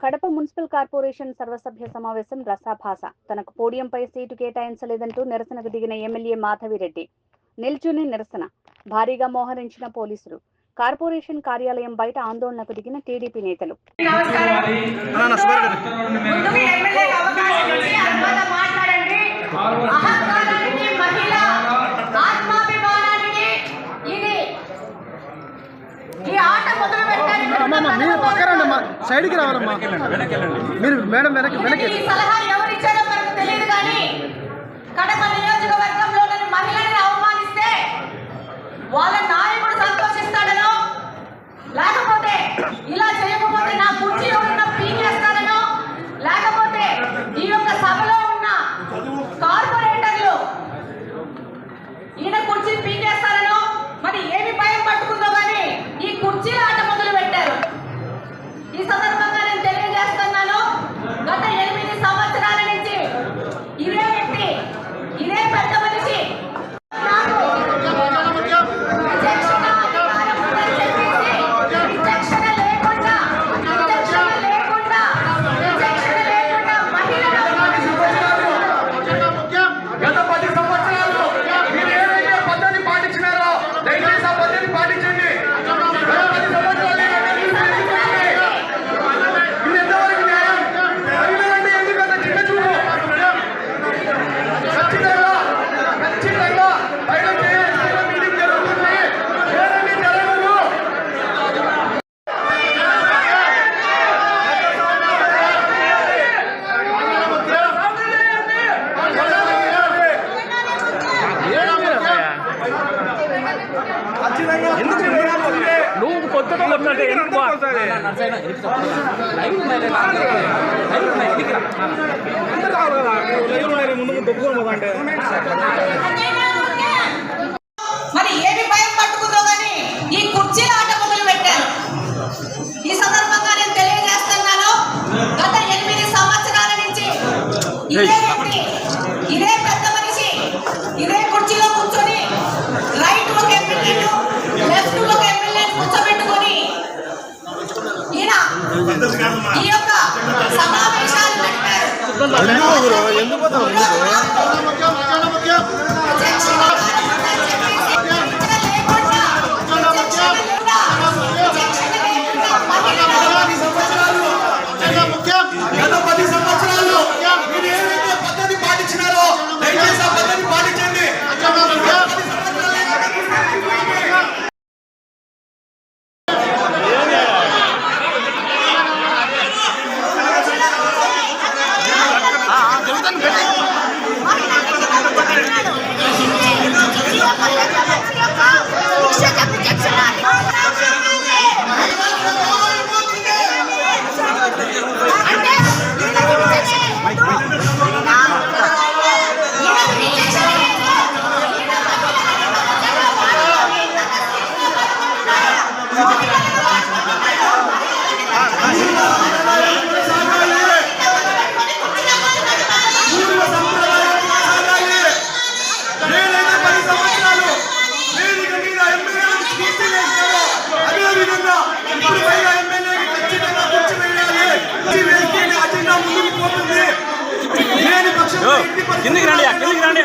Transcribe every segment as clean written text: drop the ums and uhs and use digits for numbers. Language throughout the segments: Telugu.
కడప మున్సిపల్ కార్పొరేషన్ సర్వసభ్య సమావేశం రసాభాస. తనకు పోడియంపై సీటు కేటాయించలేదంటూ నిరసనకు దిగిన ఎమ్మెల్యే మాధవిరెడ్డి. నిల్చుని నిరసన. భారీగా మోహరించిన పోలీసులు. కార్పొరేషన్ కార్యాలయం బయట ఆందోళనకు దిగిన టీడీపీ నేతలు. సైడ్కి రావాలమ్మా మీరు మేడం వెనక్కి సలహా ఎవరు ఇచ్చారో మనకు తెలియదు కానీ కడప నియోజకవర్గంలోని మహిళలను అవమానిస్తే వాళ్ళ నాయకుడు సంతోషిస్తాడనో లేకపోతే ఇలా చేయకపోతే నా కుర్చీ ఎవరైనా పీకేస్తాడనో లేకపోతే ఈ యొక్క సభలో ఉన్న కార్పొరేటర్లు ఈయన కుర్చీ పీకేస్తారనో మరి ఏమి భయం పట్టుకుందో కానీ ఈ కుర్చీల ఆట మొదలు పెట్టారు. ఈ సందర్భంగా నేను తెలియజేస్తున్నాను, గత 8 సంవత్సరాల నుంచి ఇదే వ్యక్తి, ఇదే పెద్ద మనిషి నువ్వు కొత్తగా ఉన్నట్టే మరి ఏమి భయం పట్టుకుందో కానీ ఈ కుర్చీల ఆట మొదలు పెట్టారు. ఈ సందర్భంగా నేను తెలియజేస్తున్నాను, గత 8 సంవత్సరాల నుంచి ఇదే వ్యక్తి, ఇదే పెద్ద మనిషి, ఇదే కుర్చీలో కూర్చొని రైట్ ఒక ఎమ్మెల్యేను లెఫ్ట్ ఒక ఎమ్మెల్యేను కూర్చోబెట్టుకొని ఈయన ఈ యొక్క సమావేశాలు పెట్టారు. గత 10 సంవత్సరాల్లో మీరు ఏదైతే పద్ధతి పాటించినారో దయచేసి ఆ పద్ధతి పాటించండి. కిందికి రండి, కిందికి రండి,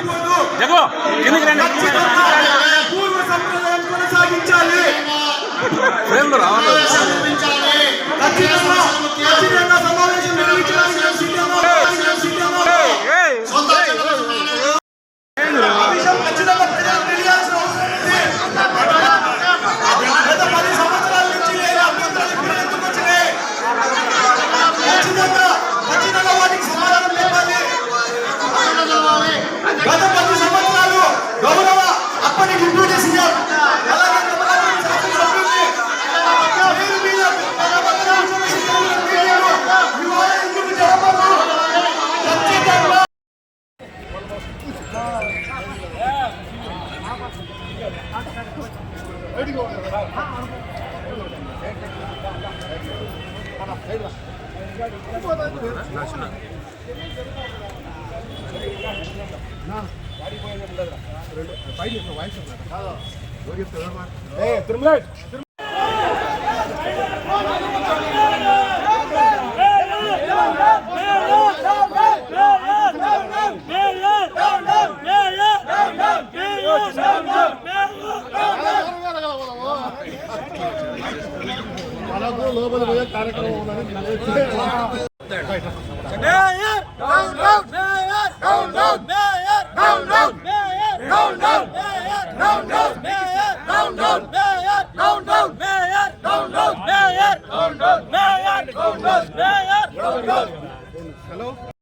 జగో కిందికి రండి. పూర్వ సంప్రదాయం కొనసాగించాలి. ఖచ్చితంగా సమావేశం నిర్వహించడానికి ఖచ్చితంగా ప్రజలకు తెలియాల్సిన అవసరం ఉంది. గత 10 సంవత్సరాల నుంచి లేని అభ్యంతరాలు ఇప్పుడు ఎందుకు వచ్చినాయి? ఖచ్చితంగా వాటికి సమాధానం చెప్పాలి. గత 10 సంవత్సరాలు గౌరవ అప్పటి డిప్యూటీ సీఎం అలాగే తిరుమల Hello.